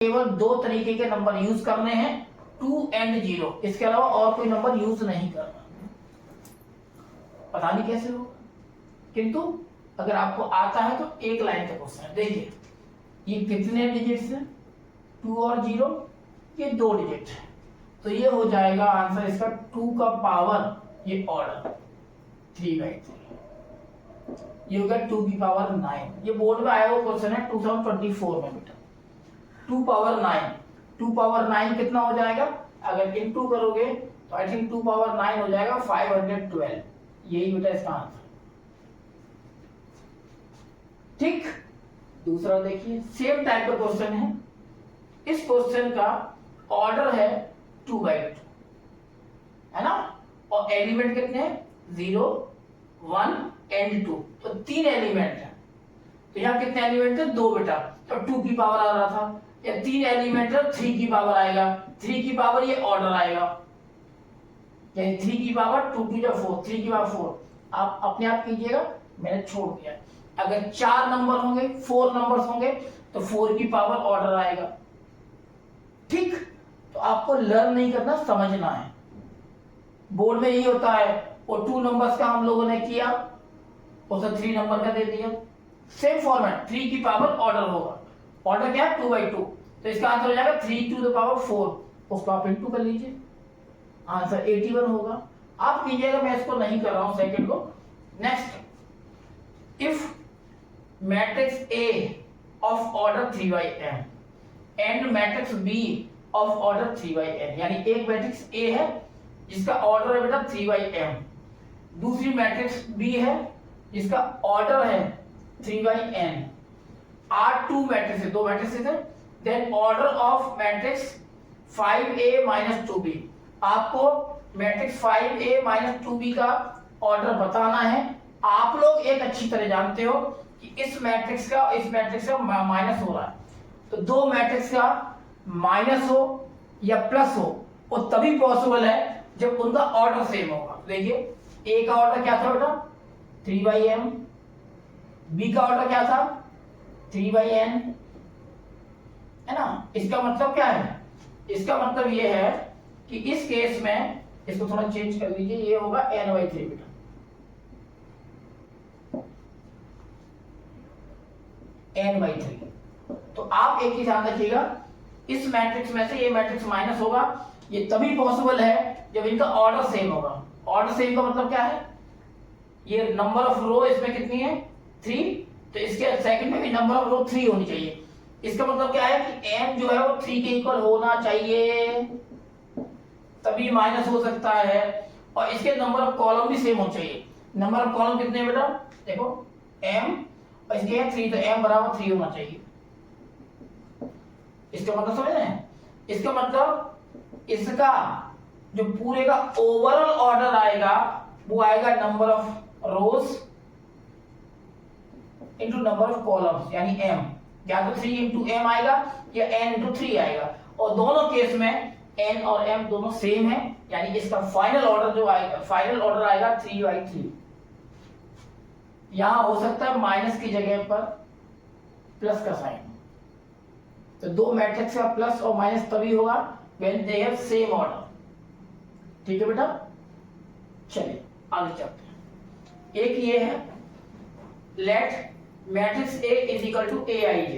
केवल दो तरीके के नंबर यूज करने हैं, 2 एंड 0, इसके अलावा और कोई नंबर यूज नहीं करना। पता नहीं कैसे हो, किंतु अगर आपको आता है तो एक लाइन का क्वेश्चन है। देखिए ये कितने डिजिट्स हैं, 2 और 0, ये 2 डिजिट है, तो ये हो जाएगा आंसर इसका 2 का पावर, ये ऑर्डर 3/3, ये हो गया 2 की पावर 9। ये बोर्ड में आया हुआ क्वेश्चन है 2024 में बेटा। 2 पावर 9, 2 पावर 9 कितना हो जाएगा, अगर इनटू करोगे तो आई थिंक 2 पावर 9 हो जाएगा 512, यही बेटा इसका आंसर। ठीक, दूसरा देखिए सेम टाइप का क्वेश्चन है। इस क्वेश्चन का ऑर्डर है 2/2, है ना, और एलिमेंट कितने हैं, 0, 1 एंड 2, तो 3 एलिमेंट है। तो यहाँ कितने एलिमेंट थे, 2 बेटा, तो 2 की पावर आ रहा था, या 3 एलिमेंट है 3 की पावर आएगा, 3 की पावर ये ऑर्डर आएगा, यानी 3 की पावर 2 2 4, 3 की पावर 4। आप अपने आप कीजिएगा, मैंने छोड़ दिया। अगर 4 नंबर होंगे, 4 नंबर्स होंगे, तो 4 की पावर ऑर्डर आएगा। ठीक, तो आपको लर्न नहीं करना, समझना है। बोर्ड में यही होता है, वो 2 नंबर्स का हम लोगों ने किया, उसे 3 नंबर का दे दिया, सेम फॉर्मेट, 3 की पावर ऑर्डर होगा। ऑर्डर क्या है, 2/2, तो इसका आंसर हो जाएगा 3 to the power 4, उसको आप इंटू कर लीजिए, आंसर 81 होगा। आप कीजिएगा, मैं इसको नहीं कर रहा हूं सेकंड को। Next, if matrix A of order 3/n and matrix B of order 3/n, यानी एक मैट्रिक्स ए है जिसका ऑर्डर है बेटा 3/m, दूसरी मैट्रिक्स बी है जिसका ऑर्डर है 3/n, आर 2 मैट्रिक्स, 2 मैट्रिक्स है, then order of matrix 5a 2b। आपको मैट्रिक्स 5a 2b का ऑर्डर बताना है। आप लोग एक अच्छी तरह जानते हो कि इस मैट्रिक्स का माइनस हो रहा है, तो 2 मैट्रिक्स का माइनस हो या प्लस हो, वो तभी पॉसिबल है जब उनका ऑर्डर सेम होगा। देखिए ए का ऑर्डर क्या था बेटा, 3/m, बी का ऑर्डर क्या था, 3/n, है ना। इसका मतलब क्या है, इसका मतलब ये है कि इस केस में, इसको थोड़ा चेंज कर लीजिए, ये होगा n/3 बेटा, n/3। तो आप एक चीज ध्यान रखिएगा, इस मैट्रिक्स में से ये मैट्रिक्स माइनस होगा, ये तभी पॉसिबल है जब इनका ऑर्डर सेम होगा। ऑर्डर सेम का मतलब क्या है, ये नंबर ऑफ रो इसमें कितनी है, 3, तो इसके सेकंड में भी नंबर ऑफ रो 3 होनी चाहिए। इसका मतलब क्या है कि n जो है वो 3 के इक्वल होना चाहिए, तभी माइनस हो सकता है, और इसके नंबर ऑफ कॉलम भी सेम होना चाहिए। नंबर ऑफ कॉलम कितने बेटा, देखो m, और इसके है 3, तो m बराबर 3 होना चाहिए। इसका मतलब समझ रहे हैं, इसका मतलब इसका जो पूरे का ओवरऑल ऑर्डर आएगा वो आएगा number of rose into number of columns, यानी m, या तो 3 इंटू m आएगा या n इंटू 3 आएगा, और दोनों केस में n और m दोनों सेम है, यानी इसका फाइनल ऑर्डर जो आएगा, फाइनल ऑर्डर आएगा 3/3। यहां हो सकता है माइनस की जगह पर प्लस का साइन, तो 2 मैट्रिक्स का प्लस और माइनस तभी होगा when they have same order. ठीक है बेटा, चलिए आगे चलते हैं। एक ये है, let matrix A is equal to Aij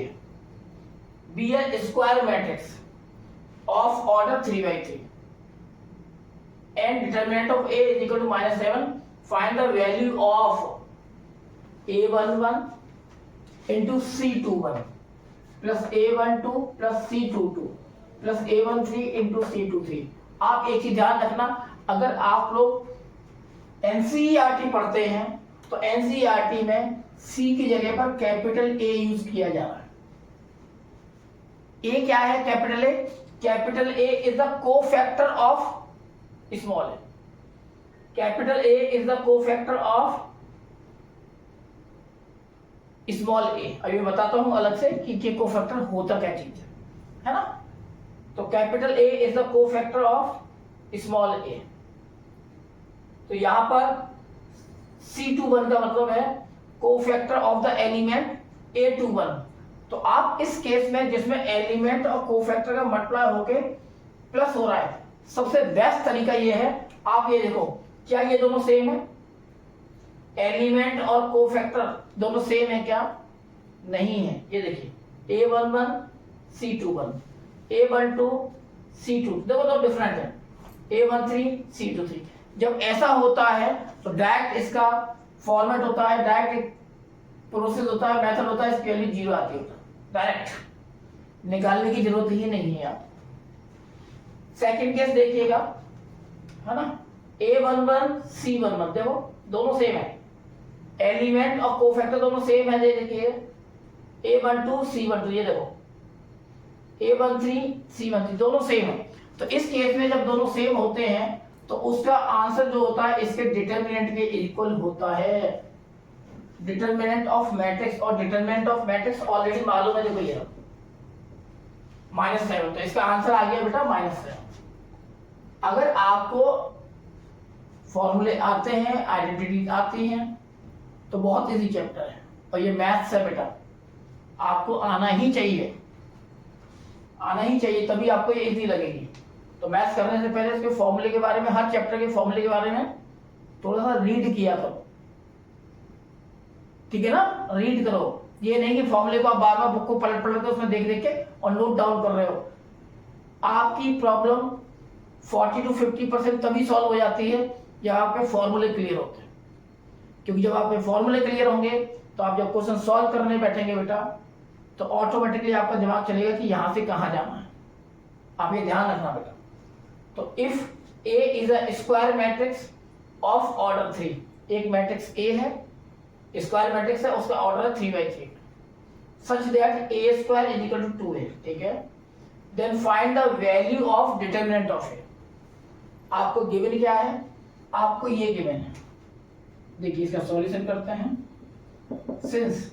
be a square matrix of order 3/3 and determinant of A is equal to -7, find the value of A11 into C21 plus A12 plus C22 plus A13 into C23। आप एक चीज ध्यान रखना, अगर आप लोग NCERT पढ़ते हैं तो NCERT में C की जगह पर कैपिटल A यूज किया जा रहा है। A क्या है, capital A, capital A is the cofactor of small a, capital A is the cofactor of small a। अभी मैं बताता हूं अलग से कि कोफैक्टर होता क्या चीज है ना। तो capital A is the cofactor of small a, तो यहां पर C21 का मतलब है cofactor of the element A21, तो आप इस केस में जिसमें एलिमेंट और कोफैक्टर का मल्टीप्लाई होके प्लस हो रहा है, सबसे बेस्ट तरीका ये है, आप ये देखो क्या ये दोनों सेम है, एलिमेंट और कोफैक्टर दोनों सेम है क्या? नहीं है। ये देखिए A11 C21 A12 C2, देखो तो डिफरेंट है, A13 C23। जब ऐसा होता है तो डायरेक्ट इसका फॉर्मेट होता है, डायरेक्ट प्रोसेस होता है, मेथड होता है, इसकी वैल्यू 0 आती होता है, डायरेक्ट निकालने की जरूरत ही नहीं है। आप सेकंड केस देखिएगा, है ना, A11 C11, देखो दोनों सेम है, एलिमेंट और कोफैक्टर दोनों सेम है। देखिए A12 C12, ये देखो A13 C13 दोनों सेम है। तो इस केस में जब दोनों सेम होते हैं तो उसका आंसर जो होता है इसके डिटरमिनेंट के इक्वल होता है। डिटरमिनेंट ऑफ मैट्रिक्स, और डिटरमिनेंट ऑफ मैट्रिक्स ऑलरेडी मालूम है, देखो ये -7, तो इसका आंसर आ गया बेटा -7। अगर आपको फॉर्मूले आते हैं, आइडेंटिटी आती हैं, तो बहुत इजी चैप्टर है, और ये मैथ्स है बेटा, आपको आना ही चाहिए, आना ही चाहिए, तभी आपको ये इजी लगेगी। तो मैथ्स करने से पहले इसके फॉर्मूले के बारे में, हर चैप्टर के फॉर्मूले के बारे में थोड़ा सा रीड किया करो, ठीक है ना, रीड करो। ये नहीं कि फॉर्मूले को आप बार बार बुक को पलट पलट के उसमें देख देख के और नोट डाउन कर रहे हो। आपकी प्रॉब्लम 40 to 50% तभी सॉल्व हो जाती है जब आपके फॉर्मूले क्लियर होते हैं, क्योंकि जब आपके फॉर्मूले क्लियर होंगे तो आप जब क्वेश्चन सॉल्व करने बैठेंगे बेटा, तो ऑटोमेटिकली आपका दिमाग चलेगा कि यहां से कहां जाना है। आप ये ध्यान रखना बेटा। तो if A is a square matrix of order 3, एक मैट्रिक्स A है, स्क्वायर मैट्रिक्स है, उसका ऑर्डर है 3/3, such that A square is equal to 2A, ठीक है। Then find the value of determinant of A। आपको गिवन क्या है? आपको ये गिवन है, देखिए इसका सॉल्यूशन करते हैं। Since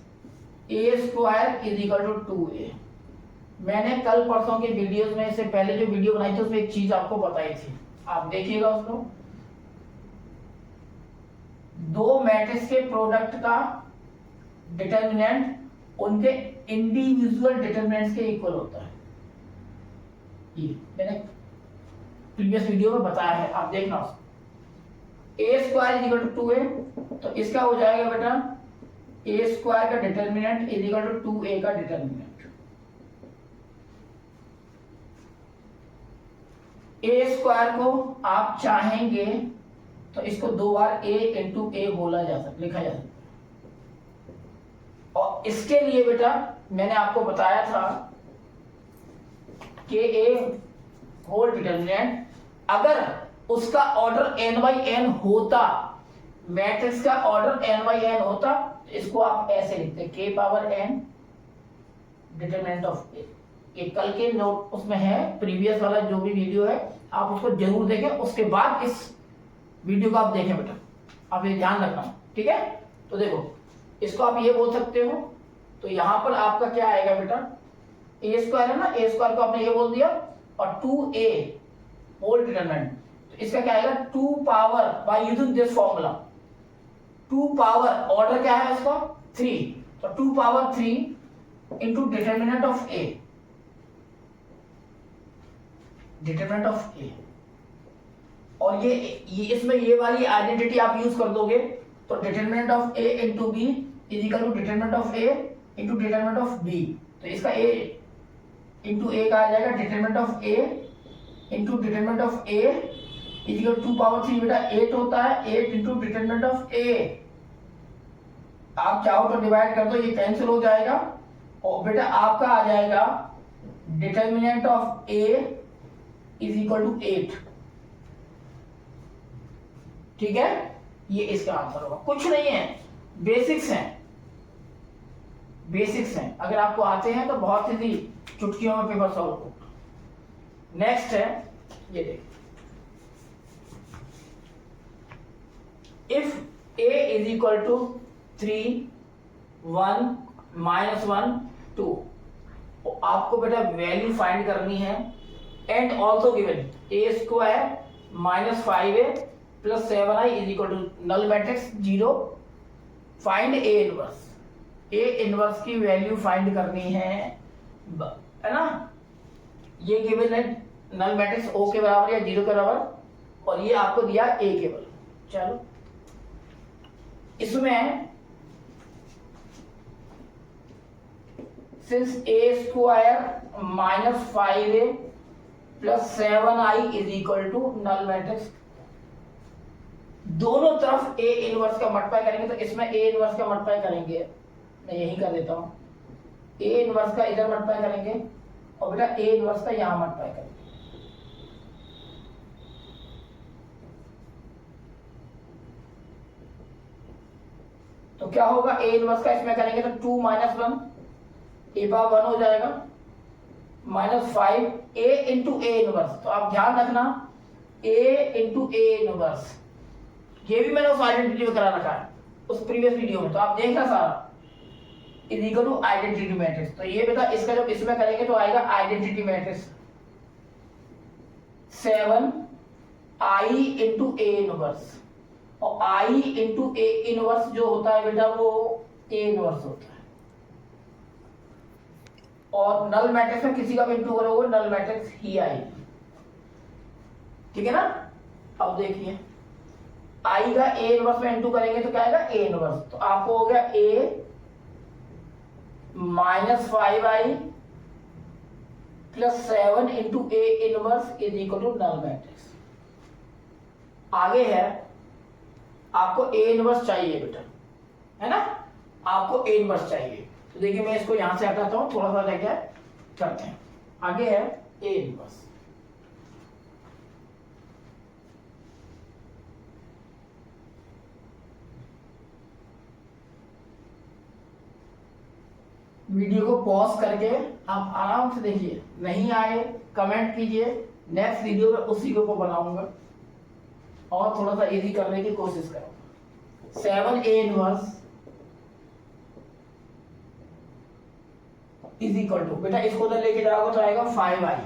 A square is equal to 2A, मैंने कल परसों के वीडियोस में, इससे पहले जो वीडियो बनाई थी उसमें एक चीज आपको बताई थी, आप देखिएगा उसको। दो मैट्रिक्स के प्रोडक्ट का डिटरमिनेंट उनके इंडिविजुअल डिटरमिनेंट्स के इक्वल होता है, ये मैंने प्रीवियस वीडियो में बताया है, आप देखना उसको। A square is equal to 2A, तो इसका हो जाएगा बेटा A स्क्वायर का determinant is equal to 2A का डिटरमिनेंट। A स्क्वायर को आप चाहेंगे तो इसको 2 बार A इंटू A बोला जा सकता, लिखा जा सकता। और इसके लिए बेटा मैंने आपको बताया था कि A होल डिटरमिनेंट, अगर उसका ऑर्डर n/n होता, मैट्रिक्स का ऑर्डर n/n होता, तो इसको आप ऐसे लिखते k⁻n डिटरमिनेंट ऑफ A। ये कल के नोट उसमें है, प्रीवियस वाला जो भी वीडियो है आप उसको जरूर देखें, उसके बाद इस वीडियो को आप देखें बेटा, आप ये ध्यान रखना, ठीक है। तो देखो इसको आप ये बोल सकते हो, तो यहां पर आपका क्या आएगा बेटा, A स्क्वायर है ना, A स्क्वायर को आपने ये बोल दिया, और 2A होल डिटरमिनेंट, तो इसका क्या आएगा 2 power by using this formula, 2 power order क्या है उसका 3, तो 2 power 3 into determinant of A, determinant of A। और ये इसमें ये वाली आइडेंटिटी आप यूज कर दोगे, तो determinant of A into B is equal to determinant of A into determinant of B। तो इसका A इंटू A का आ जाएगा determinant of A into determinant of A is equal to 2 power 3 बेटा 8 होता है, 8 इंटू डिटरमिनेंट ऑफ A। आप चाहो तो डिवाइड कर दो, ये कैंसिल हो जाएगा, और बेटा आपका आ जाएगा determinant of A is equal to 8, ठीक है। ये इसका आंसर होगा, कुछ नहीं है, बेसिक्स हैं, बेसिक्स हैं, अगर आपको आते हैं तो बहुत ही चुटकियों में पेपर सॉल्व हो। नेक्स्ट है ये देखिए, if A is equal to 3 1 -1 2, आपको बेटा वैल्यू फाइंड करनी है, and also given A square -5A plus 7i is equal to null matrix 0, find A inverse. A inverse की वैल्यू फाइंड करनी है ना। ये गिवन है नल मैट्रिक्स ओ के बराबर या 0 के बराबर, और ये आपको दिया ए के बराबर। चलो इसमें since A square minus 5a plus 7i is equal to null matrix, दोनों तरफ ए इनवर्स का मल्टीप्लाई करेंगे, तो इसमें ए इनवर्स का मल्टीप्लाई करेंगे, मैं यही कर देता हूं, ए इनवर्स का इधर मल्टीप्लाई करेंगे और बेटा ए इनवर्स का यहां मल्टीप्लाई करेंगे। तो क्या होगा, ए इनवर्स का इसमें करेंगे तो 2 माइनस 1 ए पावर 1 हो जाएगा, minus 5 A into A inverse. तो आप ध्यान रखना ए इंटू ए इनवर्स, ये भी मैंने उस आइडेंटिटी में करा रखा है उस प्रीवियस वीडियो में, तो आप देखना सारा is equal to identity matrix. तो ये बेटा इसका जब इसमें करेंगे तो आएगा identity matrix 7 I into A inverse, और आई इंटू ए इनवर्स जो होता है बेटा वो ए इनवर्स होता है, और नल मैट्रिक्स में किसी का भी इंटू करोगे नल मैट्रिक्स ही आएगी, ठीक है ना। अब देखिए आई का ए इनवर्स में इंटू करेंगे तो क्या आएगा ए इनवर्स, तो आपको हो गया A minus 5i plus 7 into A inverse is equal to null matrix. आगे है आपको ए इनवर्स चाहिए बेटा, है ना, आपको ए इनवर्स चाहिए। तो देखिए मैं इसको यहां से हटाता हूं, थोड़ा सा लेके करते हैं। आगे है ए इनवर्स, वीडियो को पॉज करके आप आराम से देखिए, नहीं आए कमेंट कीजिए, नेक्स्ट वीडियो में उसी के ऊपर बनाऊंगा और थोड़ा सा इजी करने की कोशिश करूंगा। 7 A inverse is equal to, बेटा इसको उधर लेके जाओगे तो आएगा 5i,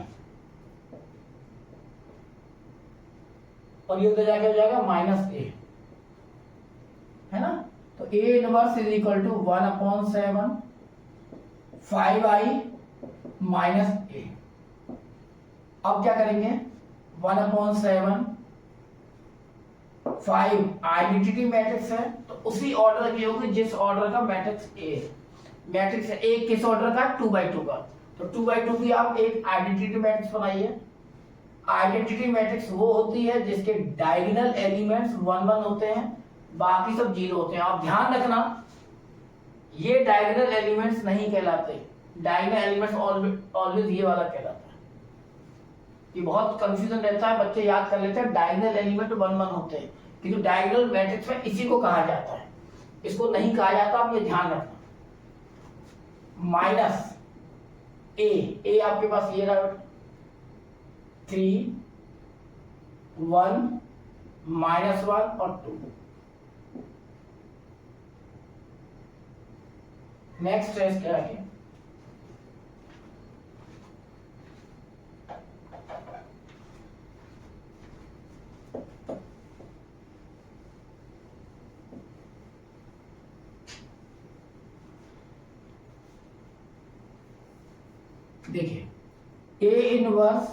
और ये उधर जाके हो जाएगा माइनस ए, है ना। तो A inverse is equal to 1/7 5i minus A. अब क्या करेंगे, 1/7 5 आइडेंटिटी मैट्रिक्स है, तो उसी ऑर्डर की होगी जिस ऑर्डर का मैट्रिक्स ए मैट्रिक्स है। ए किस ऑर्डर का, 2x2 का, तो 2x2 की आप एक आइडेंटिटी मैट्रिक्स बनाइए। आइडेंटिटी मैट्रिक्स वो होती है जिसके डायगोनल एलिमेंट्स 1 1 होते हैं, बाकी सब 0 होते हैं। आप ध्यान रखना ये डायगोनल एलिमेंट्स नहीं कहलाते, डायगोनल एलिमेंट्स ऑलवेज ये वाला कहलाता है। ये बहुत कंफ्यूजन रहता है, बच्चे याद कर लेते हैं डायगोनल एलिमेंट 1 1 होते हैं, किंतु डायगोनल मैट्रिक्स में इसी को कहा जाता है, इसको नहीं कहा जाता, आप ये ध्यान रखना। माइनस ए आपके पास ये रहा 3 1 -1 और 2। नेक्स्ट है क्या है, देखिए A inverse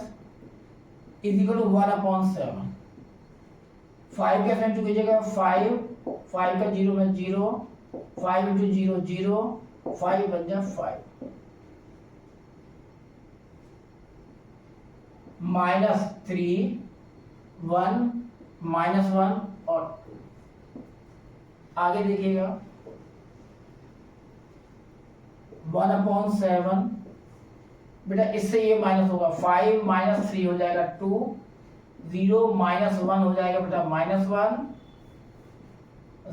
is equal to 1/7, 5 के साथ कीजिएगा 5 का 0 में 0, 5 इंटू 0 0, 5 बन जाए 5 -3 1 -1 और 2। आगे देखिएगा 1/7, बेटा इससे ये माइनस होगा, 5 -3 हो जाएगा 2, 0 -1 हो जाएगा बेटा -1,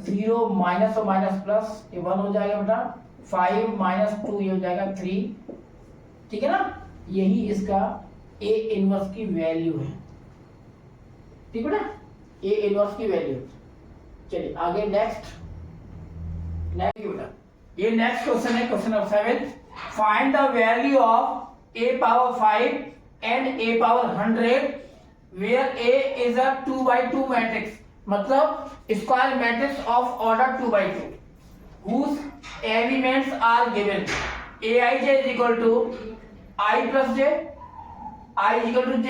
0 माइनस और माइनस प्लस ये 1 हो जाएगा बेटा, 5 -2 ये हो जाएगा 3, ठीक है ना। यही इसका ए इनवर्स की वैल्यू है, ठीक है बेटा, ए इनवर्स की वैल्यू। चलिए आगे नेक्स्ट बेटा, ये नेक्स्ट क्वेश्चन है, question number 7, find the value of a power 5 and a power 100 where a is a 2x2 matrix, मतलब square matrix of order 2x2। whose elements are given. Aij is equal to I plus j, I is equal to j.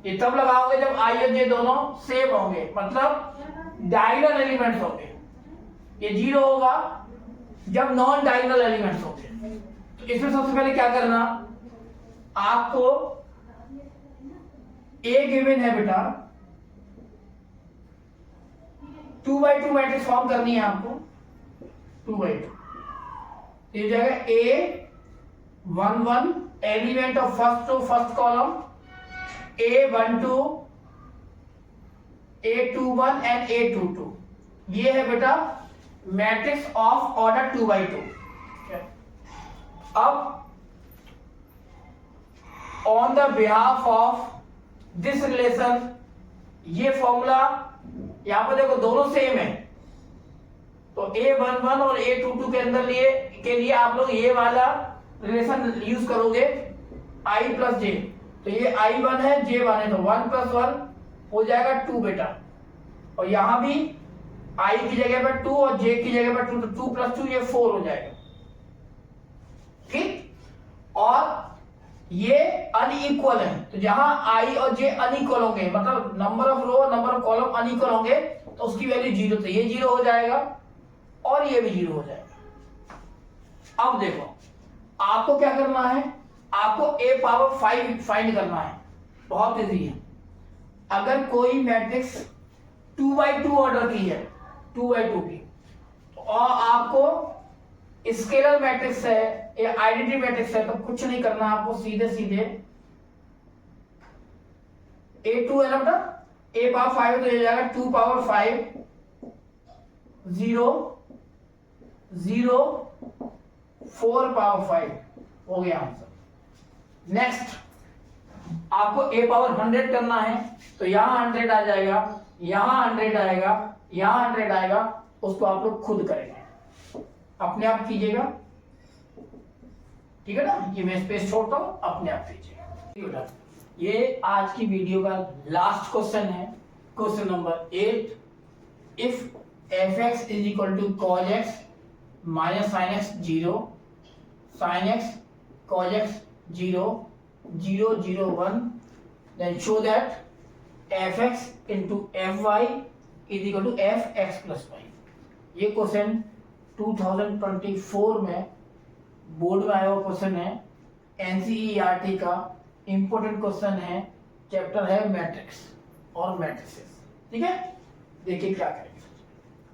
ये तब लगाओगे जब I और j दोनों same होंगे, मतलब diagonal elements होंगे। ये 0 होगा जब नॉन डायगोनल एलिमेंट्स होंगे। तो इसमें सबसे पहले क्या करना, आपको A गिवन है बेटा, 2x2 मैट्रिक्स फॉर्म करनी है आपको, 2x2। ये हो जाएगा A11 element of first column, A12, A21 and A22। ये है बेटा मैट्रिक्स ऑफ ऑर्डर 2x2। अब on the behalf of this relation, ये फॉर्मूला यहां पर देखो दोनों सेम है, तो A11 और A22 के लिए आप लोग ये वाला रिलेशन यूज करोगे, I प्लस j। तो ये I1 है, J1 है, तो 1 प्लस 1 हो जाएगा 2 बेटा, और यहां भी I की जगह पर 2 और J की जगह पर 2, तो 2 प्लस 2 ये 4 हो जाएगा। ठीक, और ये अनइक्वल है, तो जहां I और J अनइक्वल होंगे, मतलब number of row number of column unequal होंगे, तो उसकी वैल्यू 0, तो ये 0 हो जाएगा और ये भी 0 हो जाएगा। अब देखो आपको क्या करना है, आपको a पावर 5 फाइंड करना है, बहुत इजी है। अगर कोई मैट्रिक्स 2x2 ऑर्डर की है, 2x2 की, और आपको स्केलर मैट्रिक्स है या आइडेंटिटी मैट्रिक्स है, तो कुछ नहीं करना, आपको सीधे सीधे A2 है ना बेटा, a पावर 5 तो ये जाएगा 2 पावर 5 0 0 4 पावर 5 हो गया आंसर। नेक्स्ट आपको a पावर 100 करना है, तो यहां 100 आ जाएगा, यहां 100 आएगा, यहां 100 आएगा, उसको आप लोग खुद करेंगे, अपने आप कीजिएगा, ठीक है ना। ये मैं स्पेस छोड़ता हूं, अपने आप कीजिएगा। ये आज की वीडियो का लास्ट क्वेश्चन है, question number 8। If f(x) is equal to cos x minus sin x 0, sin x cos x 0 0 0 1, then show that f(x) into fy is equal to f(x plus y। ये question 2024 में board में आया हुआ question है, NCERT का important question है, chapter है matrix और मैट्रिसेस। ठीक है, देखिए क्या करेंगे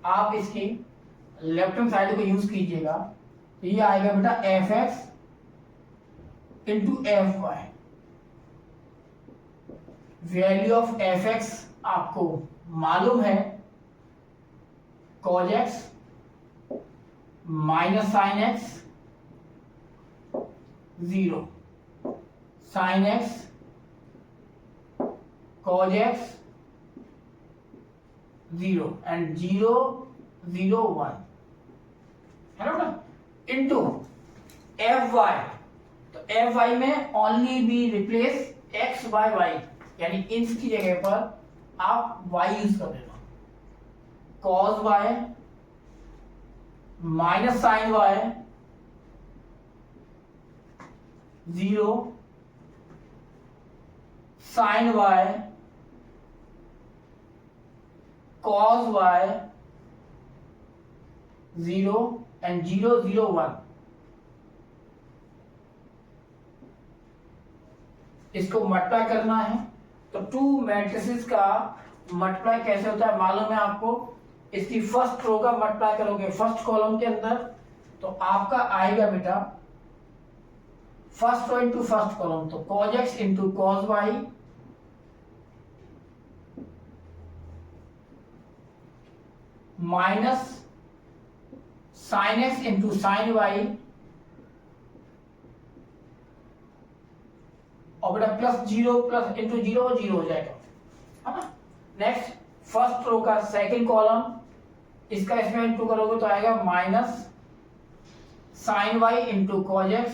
आप, इसकी लेफ्ट हैंड साइड को यूज कीजिएगा, तो ये आएगा बेटा f(x) into fy। Value of f(x) आपको मालूम है, cos x minus sin x 0, sin x cos x 0 and 0 0 1 है ना, इनटू fy। तो fy में only be replace x by y, यानी इंच की जगह पर आप y यूज कर देना, cos y minus sin y 0, sin y cos y 0 and 0 0 1। इसको मल्टीप्लाई करना है, तो टू मैट्रिसेस का मल्टीप्लाई कैसे होता है मालूम है आपको। इसकी फर्स्ट रो का मल्टीप्लाई करोगे फर्स्ट कॉलम के अंदर, तो आपका आएगा बेटा first row into first column, तो cos x into cos y minus sin x into sin y, और बेटा प्लस 0 प्लस इंटू 0 0 हो जाएगा, है ना। नेक्स्ट फर्स्ट रो का सेकंड कॉलम, इसका इसमें इंटू करोगे तो आएगा minus sin y into cos x,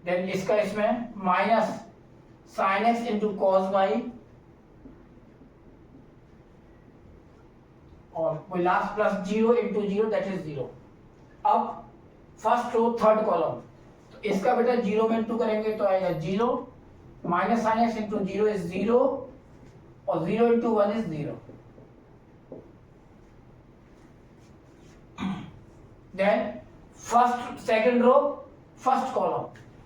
then इसका इसमें minus sin x into cos y last plus 0 into 0 that is 0। अब फर्स्ट रो थर्ड कॉलम, तो इसका बेटा 0 में इंटू करेंगे तो आएगा 0, minus sine x into 0 is 0 और 0 into 1 is 0। Then first second row first column,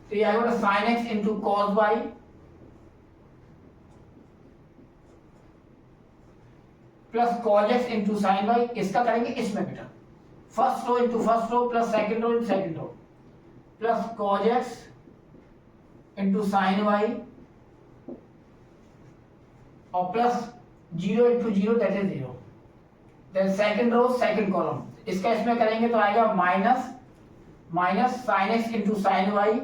तो ये आएगा sine x into cos y plus cos x into sine y. इसका करेंगे इसमें बेटा first row into first row plus second row into second row plus cos x into sine y और plus 0 into 0 that is 0। Then second row second column, इसका इसमें करेंगे तो आएगा minus sine x into sine y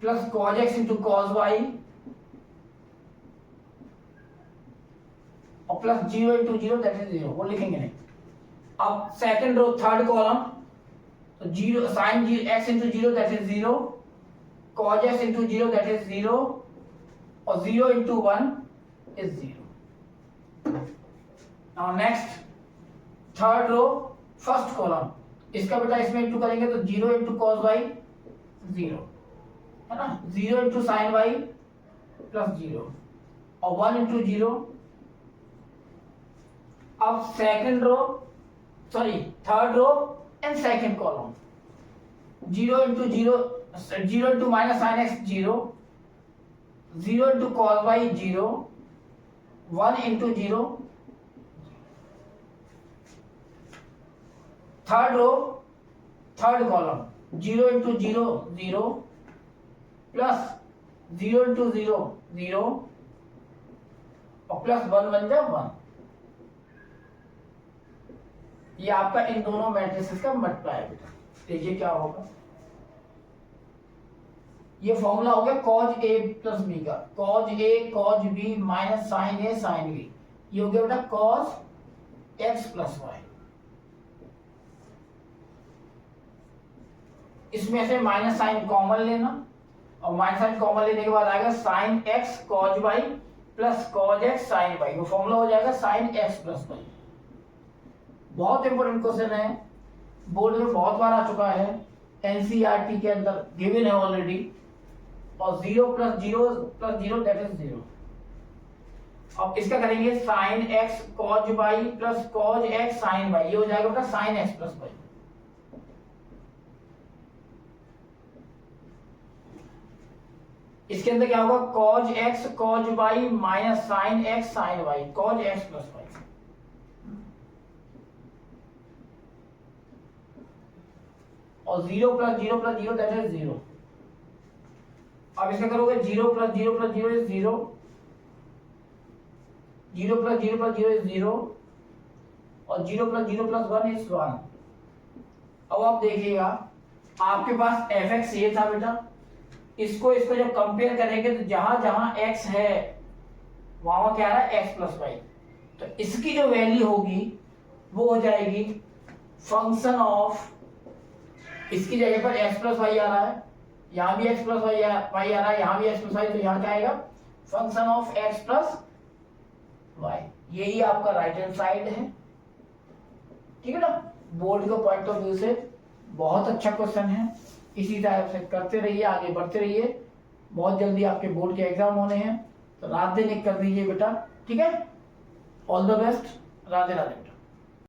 plus cos x into cos y और plus 0 into 0 that is 0, वो लिखेंगे नहीं। अब सेकंड रो थर्ड कॉलम, तो 0 sine x into 0 that is 0, cos x into 0 that is 0 और 0 into 1 is 0। Now next third row first column, इसका बेटा इसमें इंटू करेंगे तो 0 इंटू कॉस वाई 0 है ना, 0 इंटू साइन वाई प्लस 0 और 1 इंटू 0। अब second row third row and second column, 0 into minus sine x 0, 0 into cos y 0, 1 into 0। Third row third column, 0 into 0 0 plus 0 into 0 0 और plus 1 बन जाए 1। ये आपका इन दोनों मैट्रिसेस का मल्टीप्लाई बेटा। देखिए क्या होगा, ये फॉर्मूला हो गया cos a प्लस b का, cos a cos b minus sine a sine b, ये हो गया बेटा cos x प्लस y। इसमें से माइनस साइन कॉमन लेना और माइनस साइन कॉमन लेने के बाद आएगा sine x cos y plus cos x sine y, वो फॉर्मूला हो जाएगा साइन x प्लस y। बहुत इंपॉर्टेंट क्वेश्चन है, बोर्ड में बहुत बार आ चुका है, एनसीईआरटी के अंदर गिवन है ऑलरेडी। और 0 प्लस 0 दैट इज 0। अब इसका करेंगे sine x cos y plus cos x sine y, ये हो जाएगा बेटा साइन x प्लस y। इसके अंदर क्या होगा cos x cos y minus sine x sine y, cos x plus y। और 0 प्लस 0 दैट इज 0। अब इसका करोगे 0 प्लस 0 इज 0, 0 प्लस 0 इज 0 और 0 प्लस 1 इज 1। अब आप देखिएगा आपके पास fx ये था बेटा, इसको जब कंपेयर करेंगे तो जहां जहां x है वहां क्या है x प्लस वाई, तो इसकी जो वैल्यू होगी वो हो जाएगी फंक्शन ऑफ, इसकी जगह पर x प्लस वाई आ रहा है, यहाँ भी x प्लस वाई आ रहा है, यहाँ भी x प्लस वाई, तो यहाँ क्या आएगा function of x plus y. यही आपका राइट हैंड साइड है, ठीक है ना। बोर्ड के पॉइंट ऑफ व्यू से बहुत अच्छा क्वेश्चन है, इसी तरह से करते रहिए, आगे बढ़ते रहिए। बहुत जल्दी आपके बोर्ड के एग्जाम होने हैं, तो रात दिन एक कर दीजिए बेटा, ठीक है। All the best, Radhe Radhe.